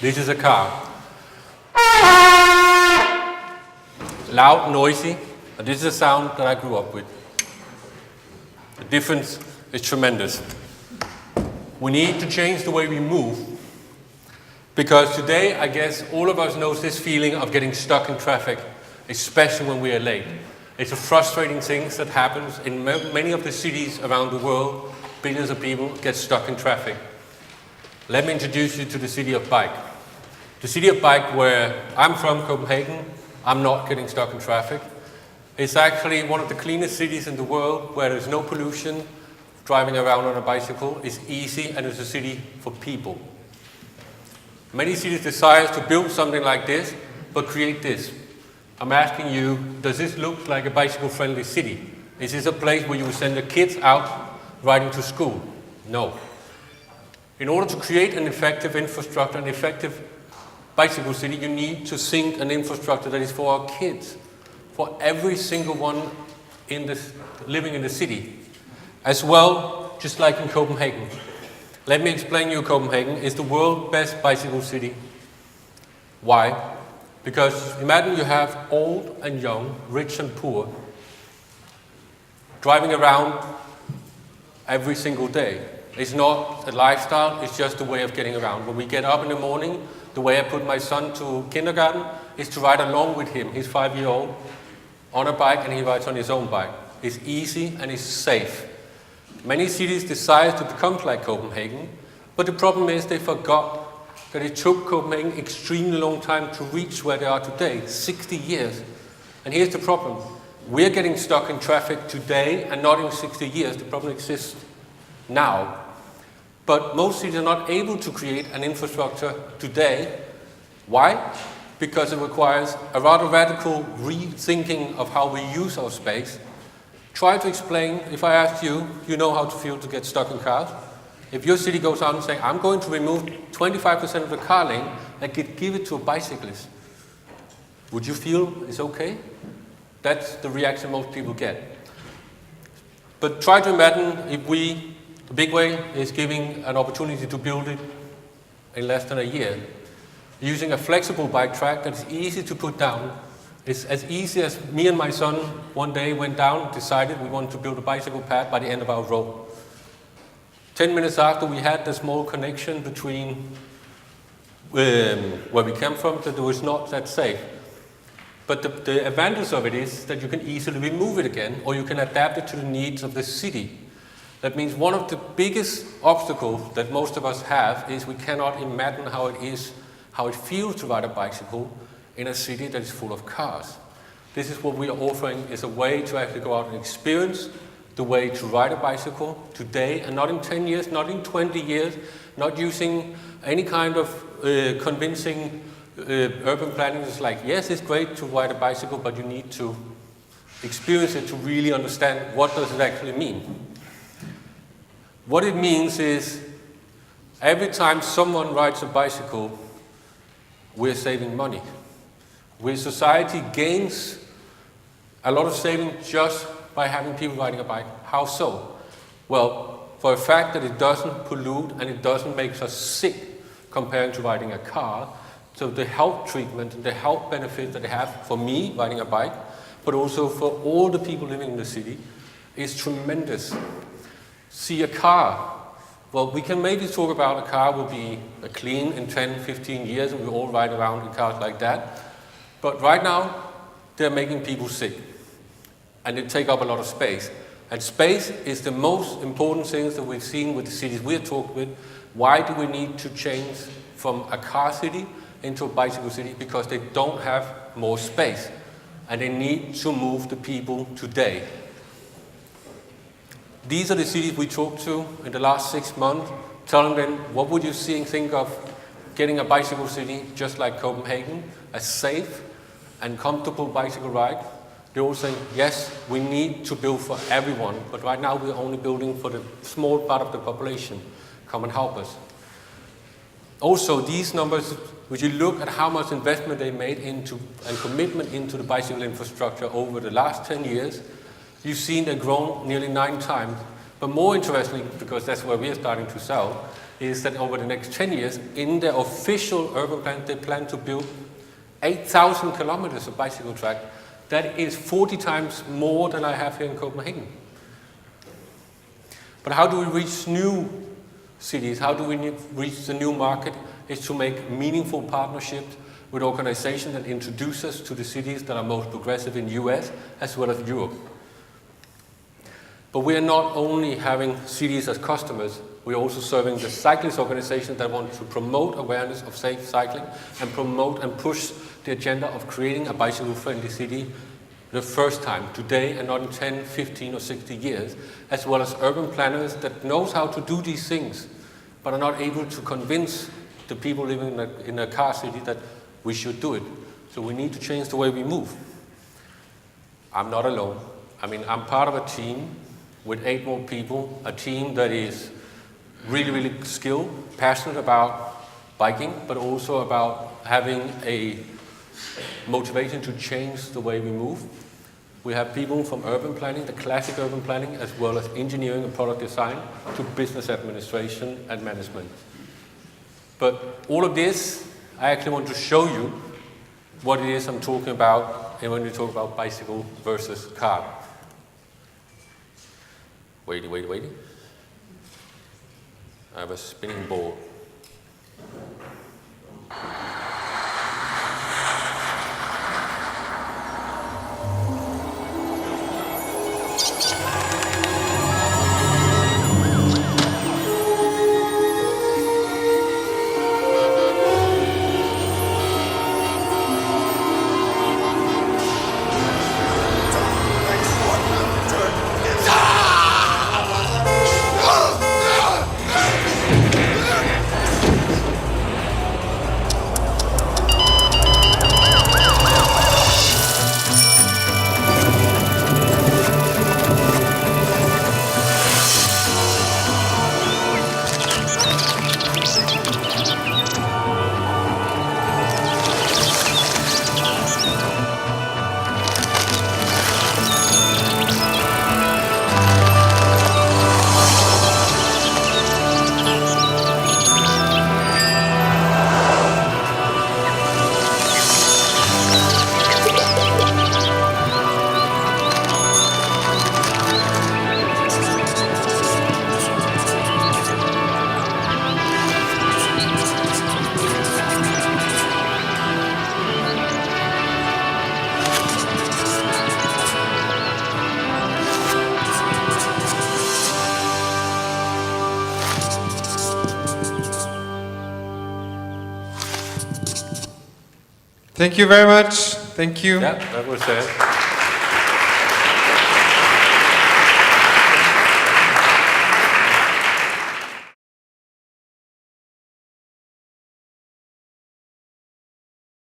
This is a car. Loud, noisy, and this is a sound that I grew up with. The difference is tremendous. We need to change the way we move, because today, I guess, all of us knows this feeling of getting stuck in traffic, especially when we are late. It's a frustrating thing that happens in many of the cities around the world. Billions of people get stuck in traffic. Let me introduce you to the city of Bike. The city of Bike, where I'm from, Copenhagen, I'm not getting stuck in traffic. It's actually one of the cleanest cities in the world, where there's no pollution. Driving around on a bicycle is easy, and it's a city for people. Many cities desire to build something like this, but create this. I'm asking you, does this look like a bicycle-friendly city? Is this a place where you will send the kids out riding to school? No. In order to create an effective infrastructure, an effective bicycle city, you need to think an infrastructure that is for our kids, for every single one living in the city, as well, just like in Copenhagen. Let me explain you, Copenhagen is the world's best bicycle city. Why? Because imagine you have old and young, rich and poor, driving around every single day. It's not a lifestyle, it's just a way of getting around. When we get up in the morning, the way I put my son to kindergarten is to ride along with him. He's 5-year-old, on a bike, and he rides on his own bike. It's easy and it's safe. Many cities desire to become like Copenhagen, but the problem is they forgot that it took Copenhagen extremely long time to reach where they are today, 60 years. And here's the problem. We're getting stuck in traffic today and not in 60 years. The problem exists now. But most cities are not able to create an infrastructure today. Why? Because it requires a rather radical rethinking of how we use our space. Try to explain, if I ask you, you know how to feel to get stuck in cars? If your city goes out and says, I'm going to remove 25% of the car lane and give it to a bicyclist, would you feel it's okay? That's the reaction most people get. But try to imagine if BikWay is giving an opportunity to build it in less than a year, using a flexible bike track that's easy to put down. It's as easy as me and my son one day went down, decided we wanted to build a bicycle path by the end of our road. 10 minutes after, we had the small connection between where we came from, that it was not that safe. But the advantage of it is that you can easily remove it again, or you can adapt it to the needs of the city. That means one of the biggest obstacles that most of us have is we cannot imagine how it feels to ride a bicycle in a city that is full of cars. This is what we are offering, is a way to actually go out and experience the way to ride a bicycle today, and not in 10 years, not in 20 years, not using any kind of convincing urban planning. It's like, yes, it's great to ride a bicycle, but you need to experience it to really understand what does it actually mean. What it means is, every time someone rides a bicycle, we're saving money. Where society gains a lot of savings just by having people riding a bike. How so? Well, for a fact that it doesn't pollute and it doesn't make us sick compared to riding a car. So the health treatment and the health benefits that they have for me riding a bike, but also for all the people living in the city, is tremendous. See, a car. Well, we can maybe talk about a car will be clean in 10, 15 years, and we all ride around in cars like that. But right now, they're making people sick. And they take up a lot of space. And space is the most important thing that we've seen with the cities we've talked with. Why do we need to change from a car city into a bicycle city? Because they don't have more space. And they need to move the people today. These are the cities we talked to in the last 6 months, telling them, what would you think of getting a bicycle city just like Copenhagen, a safe and comfortable bicycle ride? They all say, yes, we need to build for everyone, but right now we're only building for the small part of the population. Come and help us. Also, these numbers, which you look at how much investment they made into and commitment into the bicycle infrastructure over the last 10 years, you've seen they've grown nearly 9 times But more interestingly, because that's where we are starting to sell, is that over the next 10 years, in their official urban plan, they plan to build 8,000 kilometers of bicycle track. That is 40 times more than I have here in Copenhagen. But how do we reach new cities? How do we reach the new market? Is to make meaningful partnerships with organizations that introduce us to the cities that are most progressive in the US as well as Europe. But we are not only having cities as customers, we're also serving the cyclist organizations that want to promote awareness of safe cycling and promote and push the agenda of creating a bicycle-friendly city the first time, today and not in 10, 15 or 60 years, as well as urban planners that knows how to do these things, but are not able to convince the people living in a car city that we should do it. So we need to change the way we move. I'm not alone. I mean, I'm part of a team with 8 more people, a team that is really, really skilled, passionate about biking, but also about having a motivation to change the way we move. We have people from urban planning, the classic urban planning, as well as engineering and product design, to business administration and management. But all of this, I actually want to show you what it is I'm talking about when we talk about bicycle versus car. Wait. I have a spinning ball. Thank you very much. Thank you. Yeah, that was it.